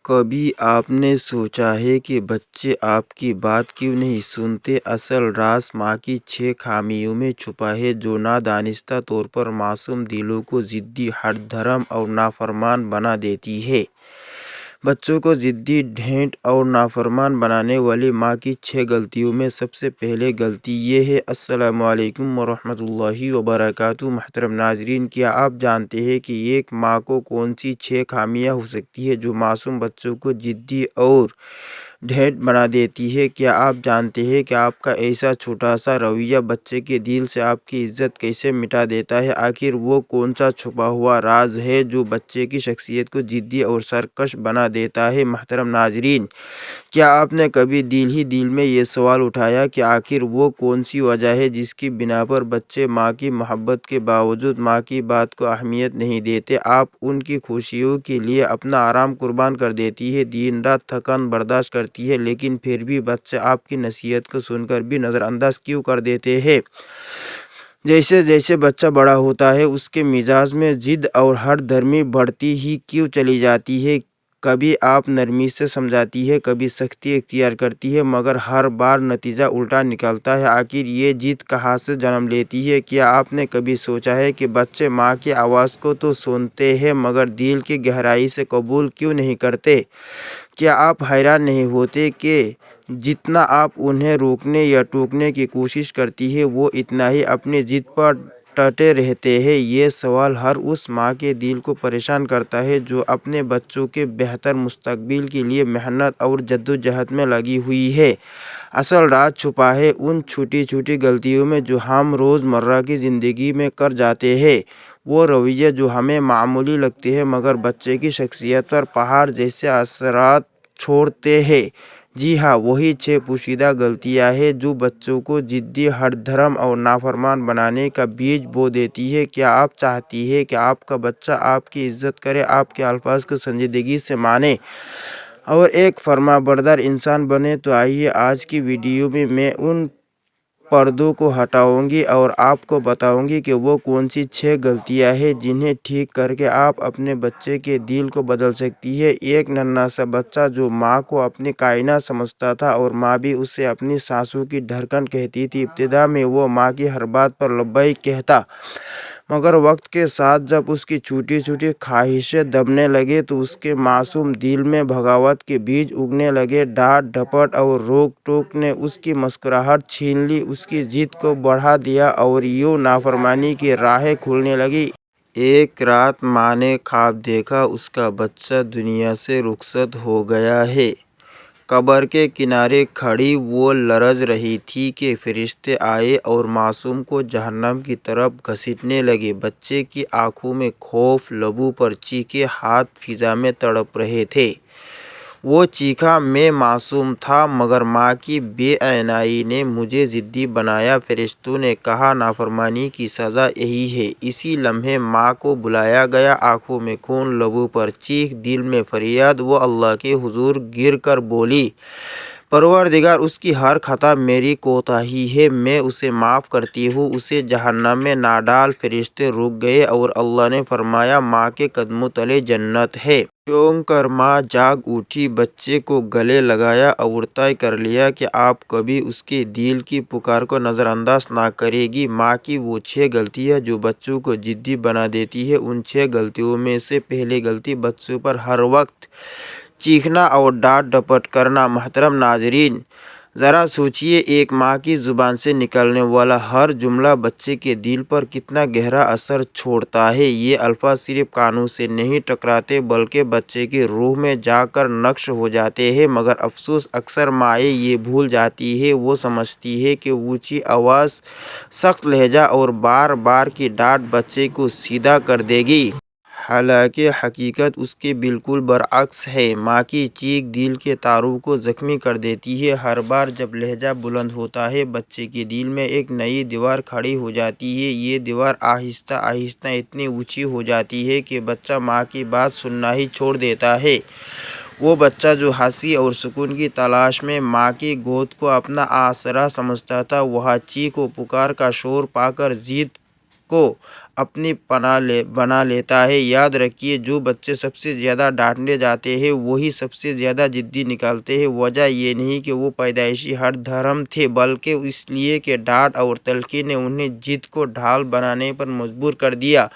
کبھی آپ نے سوچا ہے کہ بچے آپ کی بات کیوں نہیں سنتے؟ اصل راز ماں کی 6 خامیوں میں چھپا ہے جو نادانستہ طور پر معصوم دلوں کو ضدی، ہٹ دھرم اور نافرمان بنا دیتی ہے۔ بچوں کو ضدی، ڈھیٹ اور نافرمان بنانے والی ماں کی 6 غلطیوں میں سب سے پہلی غلطی یہ ہے۔ السلام علیکم ورحمۃ اللہ وبرکاتہ۔ محترم ناظرین، کیا آپ جانتے ہیں کہ ایک ماں کو کون سی 6 خامیاں ہو سکتی ہیں جو معصوم بچوں کو ضدی اور ڈھیٹ بنا دیتی ہے؟ کیا آپ جانتے ہیں کہ آپ کا ایسا چھوٹا سا رویہ بچے کے دل سے آپ کی عزت کیسے مٹا دیتا ہے؟ آخر وہ کون سا چھپا ہوا راز ہے جو بچے کی شخصیت کو ضدی اور سرکش بنا دیتا ہے؟ محترم ناظرین، کیا آپ نے کبھی دل میں یہ سوال اٹھایا کہ آخر وہ کون سی وجہ ہے جس کی بنا پر بچے ماں کی محبت کے باوجود ماں کی بات کو اہمیت نہیں دیتے؟ آپ ان کی خوشیوں کے لیے اپنا آرام قربان کر دیتی ہے، دن رات تھکان برداشت کرتی ہے، لیکن پھر بھی بچے آپ کی نصیحت کو سن کر بھی نظر انداز کیوں کر دیتے ہیں؟ جیسے جیسے بچہ بڑا ہوتا ہے اس کے مزاج میں ضد اور ہٹ دھرمی بڑھتی ہی کیوں چلی جاتی ہے؟ کبھی آپ نرمی سے سمجھاتی ہے، کبھی سختی اختیار کرتی ہے، مگر ہر بار نتیجہ الٹا نکلتا ہے۔ آخر یہ ضد کہاں سے جنم لیتی ہے؟ کیا آپ نے کبھی سوچا ہے کہ بچے ماں کی آواز کو تو سنتے ہیں مگر دل کی گہرائی سے قبول کیوں نہیں کرتے؟ کیا آپ حیران نہیں ہوتے کہ جتنا آپ انہیں روکنے یا ٹوکنے کی کوشش کرتی ہے وہ اتنا ہی اپنی ضد پر ڈٹے رہتے ہیں؟ یہ سوال ہر اس ماں کے دل کو پریشان کرتا ہے جو اپنے بچوں کے بہتر مستقبل کے لیے محنت اور جدوجہد میں لگی ہوئی ہے۔ اصل راز چھپا ہے ان چھوٹی چھوٹی غلطیوں میں جو ہم روزمرہ کی زندگی میں کر جاتے ہیں، وہ رویے جو ہمیں معمولی لگتے ہیں مگر بچے کی شخصیت پر پہاڑ جیسے اثرات چھوڑتے ہیں۔ جی ہاں، وہی 6 پوشیدہ غلطیاں ہیں جو بچوں کو ضدی، ہٹ دھرم اور نافرمان بنانے کا بیج بو دیتی ہے۔ کیا آپ چاہتی ہیں کہ آپ کا بچہ آپ کی عزت کرے، آپ کے الفاظ کو سنجیدگی سے مانے اور ایک فرما بردار انسان بنے؟ تو آئیے آج کی ویڈیو میں ان پردوں کو ہٹاؤں گی اور آپ کو بتاؤں گی کہ وہ کون سی 6 غلطیاں ہیں جنہیں ٹھیک کر کے آپ اپنے بچے کے دل کو بدل سکتی ہے۔ ایک ننھا سا بچہ جو ماں کو اپنی کائنات سمجھتا تھا اور ماں بھی اسے اپنی سانسوں کی دھڑکن کہتی تھی۔ ابتدا میں وہ ماں کی ہر بات پر لبیک کہتا، مگر وقت کے ساتھ جب اس کی چھوٹی چھوٹی خواہشیں دبنے لگیں تو اس کے معصوم دل میں بغاوت کے بیج اگنے لگے۔ ڈانٹ ڈپٹ اور روک ٹوک نے اس کی مسکراہٹ چھین لی، اس کی ضد کو بڑھا دیا اور یوں نافرمانی کی راہیں کھلنے لگی۔ ایک رات ماں نے خواب دیکھا، اس کا بچہ دنیا سے رخصت ہو گیا ہے۔ قبر کے کنارے کھڑی وہ لرز رہی تھی کہ فرشتے آئے اور معصوم کو جہنم کی طرف گھسیٹنے لگے۔ بچے کی آنکھوں میں خوف، لبوں پر چیخیں، ہاتھ فضا میں تڑپ رہے تھے۔ وہ چیخا، میں معصوم تھا مگر ماں کی بے اعنائی نے مجھے ضدی بنایا۔ فرشتوں نے کہا، نافرمانی کی سزا یہی ہے۔ اسی لمحے ماں کو بلایا گیا، آنکھوں میں خون، لبوں پر چیخ، دل میں فریاد۔ وہ اللہ کے حضور گر کر بولی، پروردگار، اس کی ہر خطا میری کوتاہی ہے، میں اسے معاف کرتی ہوں، اسے جہنم میں نہ ڈال۔ فرشتے رک گئے اور اللہ نے فرمایا، ماں کے قدموں تلے جنت ہے۔ چونک کر ماں جاگ اٹھی، بچے کو گلے لگایا اور طے کر لیا کہ آپ کبھی اس کے دل کی پکار کو نظر انداز نہ کرے گی۔ ماں کی وہ 6 غلطیاں جو بچوں کو ضدی بنا دیتی ہیں۔ ان 6 غلطیوں میں سے پہلی غلطی بچوں پر ہر وقت چیخنا اور ڈانٹ ڈپٹ کرنا۔ محترم ناظرین، ذرا سوچیے، ایک ماں کی زبان سے نکلنے والا ہر جملہ بچے کے دل پر کتنا گہرا اثر چھوڑتا ہے۔ یہ الفاظ صرف کانوں سے نہیں ٹکراتے بلکہ بچے کی روح میں جا کر نقش ہو جاتے ہیں۔ مگر افسوس، اکثر مائیں یہ بھول جاتی ہیں۔ وہ سمجھتی ہیں کہ اونچی آواز، سخت لہجہ اور بار بار کی ڈانٹ بچے کو سیدھا کر دے گی۔ حالانکہ حقیقت اس کے بالکل برعکس ہے۔ ماں کی چیخ دل کے تاروں کو زخمی کر دیتی ہے۔ ہر بار جب لہجہ بلند ہوتا ہے بچے کے دل میں ایک نئی دیوار کھڑی ہو جاتی ہے۔ یہ دیوار آہستہ آہستہ اتنی اونچی ہو جاتی ہے کہ بچہ ماں کی بات سننا ہی چھوڑ دیتا ہے۔ وہ بچہ جو ہنسی اور سکون کی تلاش میں ماں کی گود کو اپنا آسرا سمجھتا تھا، وہاں چیخ و پکار کا شور پا کر ضد کو اپنی پناہ بنا لیتا ہے۔ یاد رکھیے، جو بچے سب سے زیادہ ڈانٹے جاتے ہیں وہی سب سے زیادہ ضدی نکلتے ہیں۔ وجہ یہ نہیں کہ وہ پیدائشی ہٹ دھرم تھے، بلکہ اس لیے کہ ڈانٹ اور تلخی نے انہیں ضد کو ڈھال بنانے پر مجبور کر دیا۔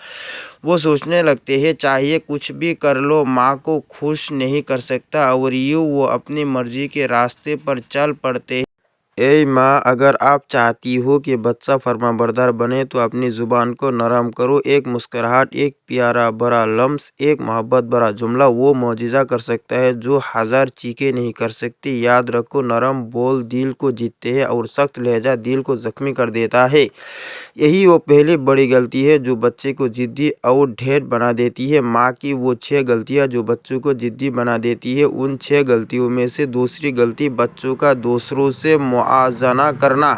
وہ سوچنے لگتے ہیں چاہے کچھ بھی کر لو ماں کو خوش نہیں کر سکتا، اور یوں وہ اپنی مرضی کے راستے پر چل پڑتے ہیں۔ اے ماں، اگر آپ چاہتی ہو کہ بچہ فرمانبردار بنے تو اپنی زبان کو نرم کرو۔ ایک مسکراہٹ، ایک پیارا بھرا لمس، ایک محبت بھرا جملہ وہ معجزہ کر سکتا ہے جو ہزار چیخیں نہیں کر سکتی۔ یاد رکھو، نرم بول دل کو جیتتے ہیں اور سخت لہجہ دل کو زخمی کر دیتا ہے۔ یہی وہ پہلی بڑی غلطی ہے جو بچے کو ضدی اور ڈھیر بنا دیتی ہے۔ ماں کی وہ 6 غلطیاں جو بچوں کو ضدی بنا دیتی ہے۔ ان 6 غلطیوں میں سے دوسری غلطی بچوں کا دوسروں سے موازنہ کرنا۔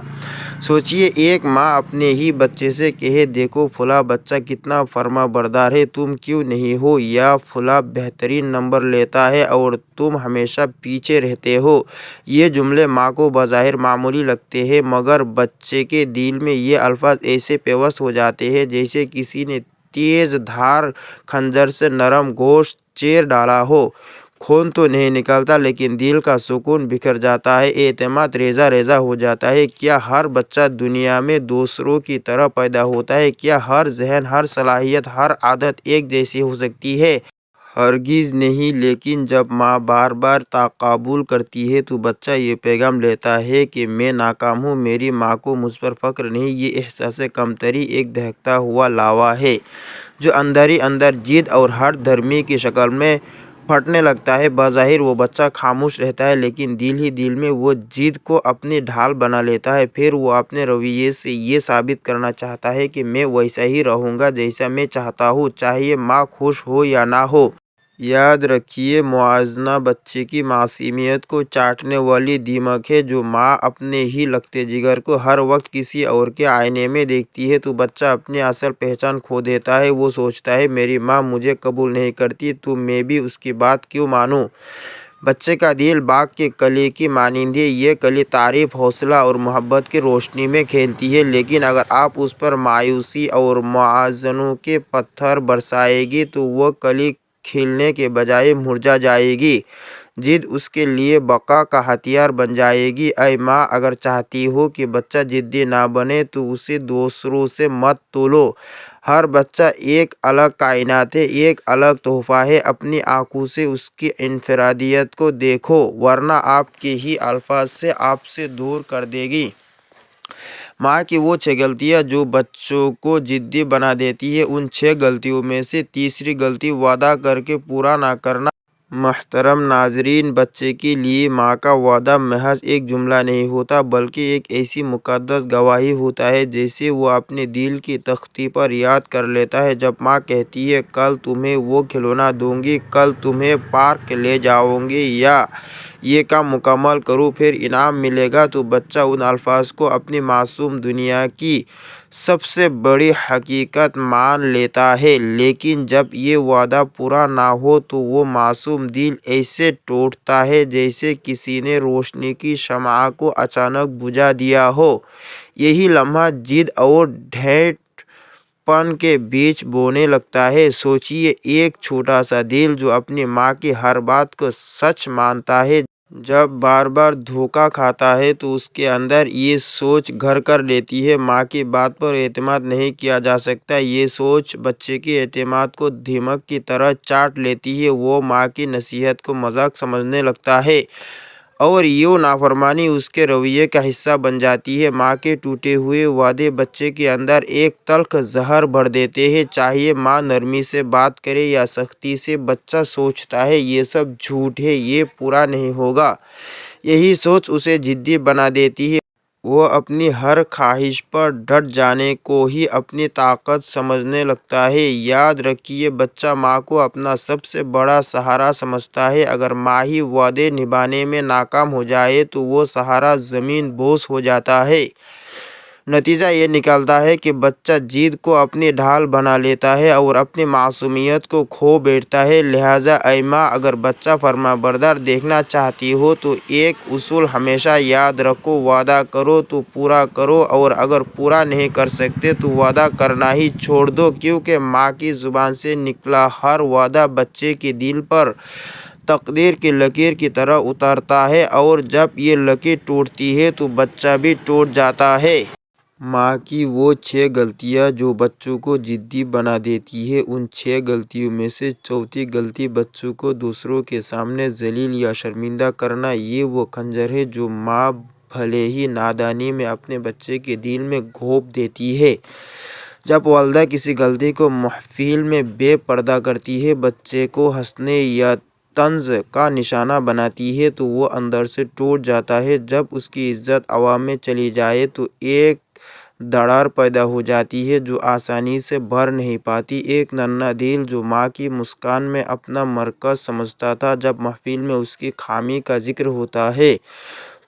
سوچیے، ایک ماں اپنے ہی بچے سے کہے دیکھو فلاں بچہ کتنا فرمانبردار ہے، تم کیوں نہیں ہو، یا فلاں بہترین نمبر لیتا ہے اور تم ہمیشہ پیچھے رہتے ہو۔ یہ جملے ماں کو بظاہر معمولی لگتے ہیں، مگر بچے کے دل میں یہ الفاظ ایسے پیوست ہو جاتے ہیں جیسے کسی نے تیز دھار خنجر سے نرم گوشت چیر ڈالا ہو۔ خون تو نہیں نکلتا، لیکن دل کا سکون بکھر جاتا ہے، اعتماد ریزہ ریزہ ہو جاتا ہے۔ کیا ہر بچہ دنیا میں دوسروں کی طرح پیدا ہوتا ہے؟ کیا ہر ذہن، ہر صلاحیت، ہر عادت ایک جیسی ہو سکتی ہے؟ ہرگز نہیں۔ لیکن جب ماں بار بار تقابل کرتی ہے تو بچہ یہ پیغام لیتا ہے کہ میں ناکام ہوں، میری ماں کو مجھ پر فخر نہیں۔ یہ احساس کمتری ایک دہکتا ہوا لاوا ہے جو اندر ہی اندر ضد اور ہٹ دھرمی کی شکل میں پھٹنے لگتا ہے۔ بظاہر وہ بچہ خاموش رہتا ہے، لیکن دل ہی دل میں وہ ضد کو اپنی ڈھال بنا لیتا ہے۔ پھر وہ اپنے رویے سے یہ ثابت کرنا چاہتا ہے کہ میں ویسا ہی رہوں گا جیسا میں چاہتا ہوں، چاہے ماں خوش ہو یا نہ ہو۔ یاد رکھیے، موازنہ بچے کی معصومیت کو چاٹنے والی دیمک ہے۔ جو ماں اپنے ہی لگتے جگر کو ہر وقت کسی اور کے آئینے میں دیکھتی ہے تو بچہ اپنی اصل پہچان کھو دیتا ہے۔ وہ سوچتا ہے میری ماں مجھے قبول نہیں کرتی تو میں بھی اس کی بات کیوں مانوں۔ بچے کا دل باغ کی کلی کی مانند ہے۔ یہ کلی تعریف، حوصلہ اور محبت کی روشنی میں کھلتی ہے، لیکن اگر آپ اس پر مایوسی اور موازنوں کے پتھر برسائیں گی تو وہ کلی کھلنے کے بجائے مرجھا جائے گی۔ ضد اس کے لیے بقا کا ہتھیار بن جائے گی۔ اے ماں، اگر چاہتی ہو کہ بچہ ضدی نہ بنے تو اسے دوسروں سے مت تولو۔ ہر بچہ ایک الگ کائنات ہے، ایک الگ تحفہ ہے۔ اپنی آنکھوں سے اس کی انفرادیت کو دیکھو، ورنہ آپ کے ہی الفاظ سے آپ سے دور کر دے گی۔ ماں کی وہ 6 غلطیاں جو بچوں کو ضدی بنا دیتی ہیں۔ ان 6 غلطیوں میں سے تیسری غلطی وعدہ کر کے پورا نہ کرنا۔ محترم ناظرین، بچے کے لیے ماں کا وعدہ محض ایک جملہ نہیں ہوتا، بلکہ ایک ایسی مقدس گواہی ہوتا ہے جسے وہ اپنے دل کی تختی پر یاد کر لیتا ہے۔ جب ماں کہتی ہے کل تمہیں وہ کھلونا دوں گی، کل تمہیں پارک لے جاؤں گی، یا یہ کام مکمل کرو پھر انعام ملے گا، تو بچہ ان الفاظ کو اپنی معصوم دنیا کی سب سے بڑی حقیقت مان لیتا ہے۔ لیکن جب یہ وعدہ پورا نہ ہو تو وہ معصوم دل ایسے ٹوٹتا ہے جیسے کسی نے روشنی کی شمع کو اچانک بجھا دیا ہو۔ یہی لمحہ ضد اور ڈھیٹ پن کے بیج بونے لگتا ہے۔ سوچیے، ایک چھوٹا سا دل جو اپنی ماں کی ہر بات کو سچ مانتا ہے، جب بار بار دھوکہ کھاتا ہے تو اس کے اندر یہ سوچ گھر کر لیتی ہے ماں کی بات پر اعتماد نہیں کیا جا سکتا۔ یہ سوچ بچے کے اعتماد کو دیمک کی طرح چاٹ لیتی ہے۔ وہ ماں کی نصیحت کو مذاق سمجھنے لگتا ہے اور یوں نافرمانی اس کے رویے کا حصہ بن جاتی ہے۔ ماں کے ٹوٹے ہوئے وعدے بچے کے اندر ایک تلخ زہر بھر دیتے ہیں۔ چاہے ماں نرمی سے بات کرے یا سختی سے، بچہ سوچتا ہے یہ سب جھوٹ ہے، یہ پورا نہیں ہوگا۔ یہی سوچ اسے ضدی بنا دیتی ہے۔ وہ اپنی ہر خواہش پر ڈٹ جانے کو ہی اپنی طاقت سمجھنے لگتا ہے۔ یاد رکھیے، بچہ ماں کو اپنا سب سے بڑا سہارا سمجھتا ہے۔ اگر ماں ہی وعدے نبھانے میں ناکام ہو جائے تو وہ سہارا زمین بوس ہو جاتا ہے۔ نتیجہ یہ نکلتا ہے کہ بچہ ضد کو اپنی ڈھال بنا لیتا ہے اور اپنی معصومیت کو کھو بیٹھتا ہے۔ لہٰذا اے ماں، اگر بچہ فرمانبردار دیکھنا چاہتی ہو تو ایک اصول ہمیشہ یاد رکھو: وعدہ کرو تو پورا کرو، اور اگر پورا نہیں کر سکتے تو وعدہ کرنا ہی چھوڑ دو، کیونکہ ماں کی زبان سے نکلا ہر وعدہ بچے کے دل پر تقدیر کی لکیر کی طرح اترتا ہے، اور جب یہ لکیر ٹوٹتی ہے تو بچہ بھی ٹوٹ جاتا ہے۔ ماں کی وہ 6 غلطیاں جو بچوں کو ضدی بنا دیتی ہیں، ان 6 غلطیوں میں سے چوتھی غلطی بچوں کو دوسروں کے سامنے ذلیل یا شرمندہ کرنا۔ یہ وہ خنجر ہے جو ماں بھلے ہی نادانی میں اپنے بچے کے دل میں گھونپ دیتی ہے۔ جب والدہ کسی غلطی کو محفل میں بے پردہ کرتی ہے، بچے کو ہنسنے یا طنز کا نشانہ بناتی ہے، تو وہ اندر سے ٹوٹ جاتا ہے۔ جب اس کی عزت عوام میں چلی جائے تو ایک دراڑ پیدا ہو جاتی ہے جو آسانی سے بھر نہیں پاتی۔ ایک ننھا دل جو ماں کی مسکان میں اپنا مرکز سمجھتا تھا، جب محفل میں اس کی خامی کا ذکر ہوتا ہے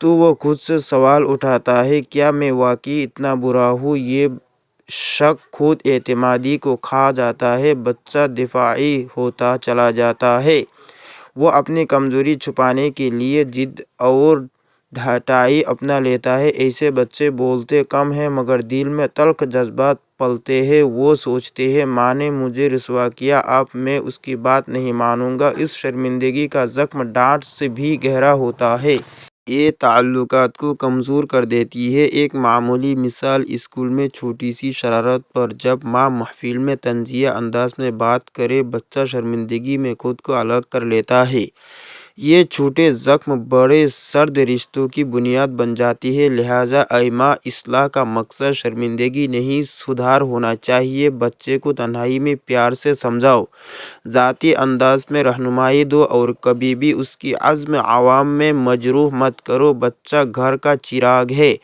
تو وہ خود سے سوال اٹھاتا ہے: کیا میں واقعی اتنا برا ہوں؟ یہ شک خود اعتمادی کو کھا جاتا ہے۔ بچہ دفاعی ہوتا چلا جاتا ہے۔ وہ اپنی کمزوری چھپانے کے لیے ضد اور ڈھٹائی اپنا لیتا ہے۔ ایسے بچے بولتے کم ہیں مگر دل میں تلخ جذبات پلتے ہیں۔ وہ سوچتے ہیں: ماں نے مجھے رسوا کیا، اب میں اس کی بات نہیں مانوں گا۔ اس شرمندگی کا زخم ڈانٹ سے بھی گہرا ہوتا ہے۔ یہ تعلقات کو کمزور کر دیتی ہے۔ ایک معمولی مثال: اسکول میں چھوٹی سی شرارت پر جب ماں محفل میں طنزیہ انداز میں بات کرے، بچہ شرمندگی میں خود کو الگ کر لیتا ہے۔ یہ چھوٹے زخم بڑے سرد رشتوں کی بنیاد بن جاتے ہیں۔ لہٰذا اے ماں، اصلاح کا مقصد شرمندگی نہیں، سدھار ہونا چاہیے۔ بچے کو تنہائی میں پیار سے سمجھاؤ، ذاتی انداز میں رہنمائی دو، اور کبھی بھی اس کی عزم عوام میں مجروح مت کرو۔ بچہ گھر کا چراغ ہے،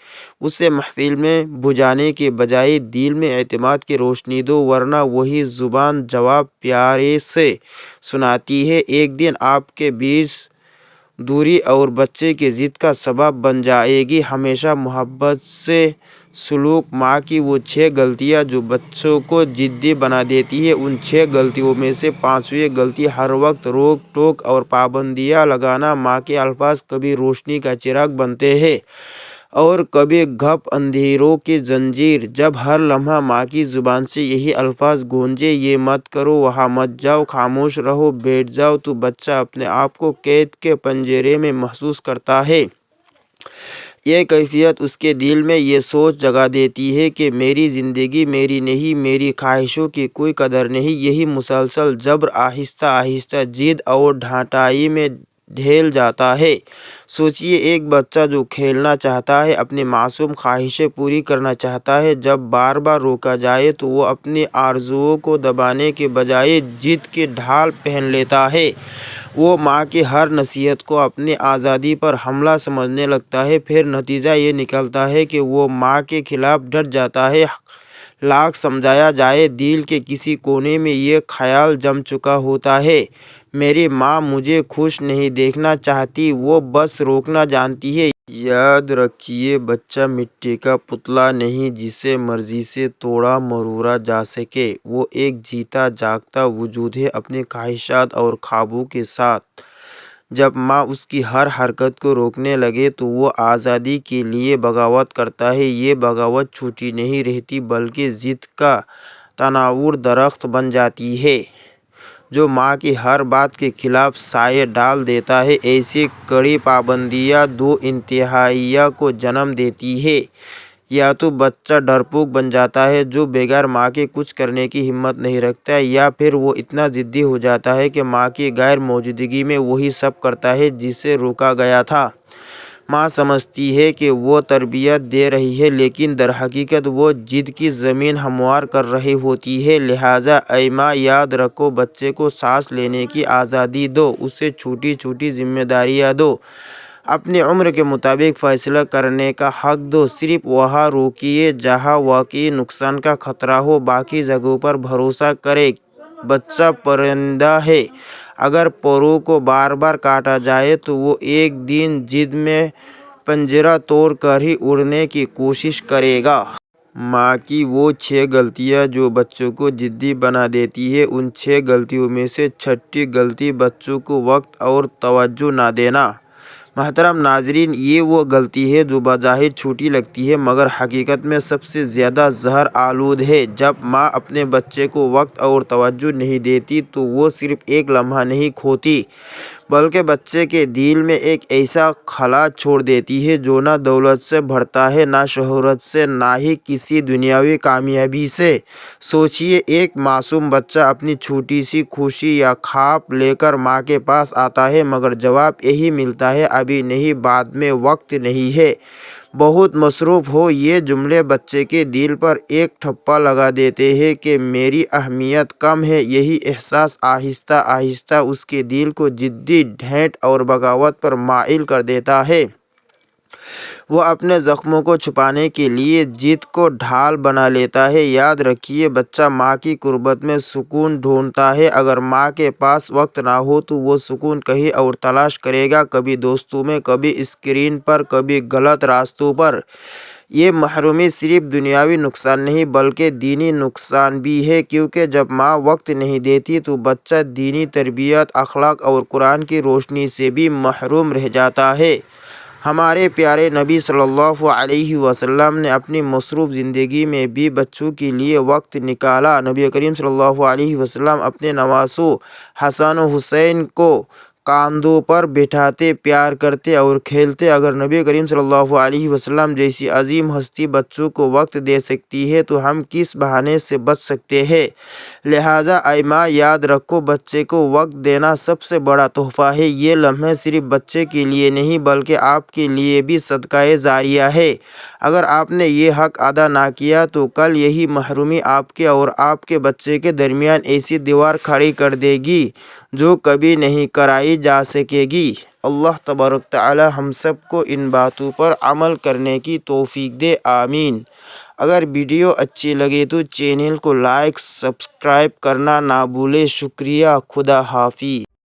اسے محفل میں بجھانے کے بجائے دل میں اعتماد کی روشنی دو، ورنہ وہی زبان جواب پیارے سے سناتی ہے، ایک دن آپ کے بیچ دوری اور بچے کی ضد کا سبب بن جائے گی۔ ہمیشہ محبت سے سلوک: ماں کی وہ 6 غلطیاں جو بچوں کو ضدی بنا دیتی ہیں، ان 6 غلطیوں میں سے 5ویں غلطی ہر وقت روک ٹوک اور پابندیاں لگانا۔ ماں کے الفاظ کبھی روشنی کا چراغ بنتے ہیں اور کبھی گھپ اندھیروں کی زنجیر۔ جب ہر لمحہ ماں کی زبان سے یہی الفاظ گونجے: یہ مت کرو، وہاں مت جاؤ، خاموش رہو، بیٹھ جاؤ، تو بچہ اپنے آپ کو قید کے پنجرے میں محسوس کرتا ہے۔ یہ کیفیت اس کے دل میں یہ سوچ جگا دیتی ہے کہ میری زندگی میری نہیں، میری خواہشوں کی کوئی قدر نہیں۔ یہی مسلسل جبر آہستہ آہستہ ضد اور ڈھٹائی میں ڈھل جاتا ہے۔ سوچیے، ایک بچہ جو کھیلنا چاہتا ہے، اپنی معصوم خواہشیں پوری کرنا چاہتا ہے، جب بار بار روکا جائے تو وہ اپنی آرزوؤں کو دبانے کے بجائے ضد کی ڈھال پہن لیتا ہے۔ وہ ماں کی ہر نصیحت کو اپنی آزادی پر حملہ سمجھنے لگتا ہے۔ پھر نتیجہ یہ نکلتا ہے کہ وہ ماں کے خلاف ڈٹ جاتا ہے۔ لاکھ سمجھایا جائے، دل کے کسی کونے میں یہ خیال جم چکا ہوتا ہے: میری ماں مجھے خوش نہیں دیکھنا چاہتی، وہ بس روکنا جانتی ہے۔ یاد رکھیے، بچہ مٹی کا پتلا نہیں جسے مرضی سے توڑا مروڑا جا سکے۔ وہ ایک جیتا جاگتا وجود ہے، اپنی خواہشات اور خوابوں کے ساتھ۔ جب ماں اس کی ہر حرکت کو روکنے لگے تو وہ آزادی کے لیے بغاوت کرتا ہے۔ یہ بغاوت چھوٹی نہیں رہتی بلکہ ضد کا تناور درخت بن جاتی ہے جو ماں کی ہر بات کے خلاف سایہ ڈال دیتا ہے۔ ایسی کڑی پابندیاں 2 انتہائیوں کو جنم دیتی ہیں: یا تو بچہ ڈرپوک بن جاتا ہے جو بغیر ماں کے کچھ کرنے کی ہمت نہیں رکھتا، یا پھر وہ اتنا ضدی ہو جاتا ہے کہ ماں کی غیر موجودگی میں وہی سب کرتا ہے جسے روکا گیا تھا۔ ماں سمجھتی ہے کہ وہ تربیت دے رہی ہے، لیکن درحقیقت وہ ضد کی زمین ہموار کر رہی ہوتی ہے۔ لہٰذا اے ماں، یاد رکھو، بچے کو سانس لینے کی آزادی دو، اسے چھوٹی چھوٹی ذمہ داریاں دو، اپنی عمر کے مطابق فیصلہ کرنے کا حق دو۔ صرف وہاں روکیے جہاں واقعی نقصان کا خطرہ ہو، باقی جگہوں پر بھروسہ کریں۔ بچہ پرندہ ہے، اگر پروں کو بار بار کاٹا جائے تو وہ ایک دن ضد میں پنجرہ توڑ کر ہی اڑنے کی کوشش کرے گا۔ ماں کی وہ 6 غلطیاں جو بچوں کو ضدی بنا دیتی ہیں۔ ان 6 غلطیوں میں سے چھٹی غلطی بچوں کو وقت اور توجہ نہ دینا۔ محترم ناظرین، یہ وہ غلطی ہے جو بظاہر چھوٹی لگتی ہے مگر حقیقت میں سب سے زیادہ زہر آلود ہے۔ جب ماں اپنے بچے کو وقت اور توجہ نہیں دیتی تو وہ صرف ایک لمحہ نہیں کھوتی بلکہ بچے کے دل میں ایک ایسا خلا چھوڑ دیتی ہے جو نہ دولت سے بھرتا ہے، نہ شہرت سے، نہ ہی کسی دنیاوی کامیابی سے۔ سوچئے، ایک معصوم بچہ اپنی چھوٹی سی خوشی یا خواب لے کر ماں کے پاس آتا ہے مگر جواب یہی ملتا ہے، ابھی نہیں، بعد میں، وقت نہیں ہے، بہت مصروف ہو۔ یہ جملے بچے کے دل پر ایک ٹھپا لگا دیتے ہیں کہ میری اہمیت کم ہے۔ یہی احساس آہستہ آہستہ اس کے دل کو ضدی، ڈھیٹ اور بغاوت پر مائل کر دیتا ہے۔ وہ اپنے زخموں کو چھپانے کے لیے ضد کو ڈھال بنا لیتا ہے۔ یاد رکھیے، بچہ ماں کی قربت میں سکون ڈھونڈتا ہے۔ اگر ماں کے پاس وقت نہ ہو تو وہ سکون کہیں اور تلاش کرے گا، کبھی دوستوں میں، کبھی اسکرین پر، کبھی غلط راستوں پر۔ یہ محرومی صرف دنیاوی نقصان نہیں بلکہ دینی نقصان بھی ہے، کیونکہ جب ماں وقت نہیں دیتی تو بچہ دینی تربیت، اخلاق اور قرآن کی روشنی سے بھی محروم رہ جاتا ہے۔ ہمارے پیارے نبی صلی اللہ علیہ وسلم نے اپنی مصروف زندگی میں بھی بچوں کے لیے وقت نکالا۔ نبی کریم صلی اللہ علیہ وسلم اپنے نواسوں حسن و حسین کو کاندھوں پر بٹھاتے، پیار کرتے اور کھیلتے۔ اگر نبی کریم صلی اللہ علیہ وسلم جیسی عظیم ہستی بچوں کو وقت دے سکتی ہے تو ہم کس بہانے سے بچ سکتے ہیں؟ لہٰذا اے ماں، یاد رکھو، بچے کو وقت دینا سب سے بڑا تحفہ ہے۔ یہ لمحے صرف بچے کے لیے نہیں بلکہ آپ کے لیے بھی صدقہ جاریہ ہے۔ اگر آپ نے یہ حق ادا نہ کیا تو کل یہی محرومی آپ کے اور آپ کے بچے کے درمیان ایسی دیوار کھڑی کر دے گی جو کبھی نہیں کرائی جا سکے گی۔ اللہ تبارک تعالی ہم سب کو ان باتوں پر عمل کرنے کی توفیق دے، آمین۔ اگر ویڈیو اچھی لگے تو چینل کو لائک، سبسکرائب کرنا نہ بھولیں۔ شکریہ، خدا حافظ۔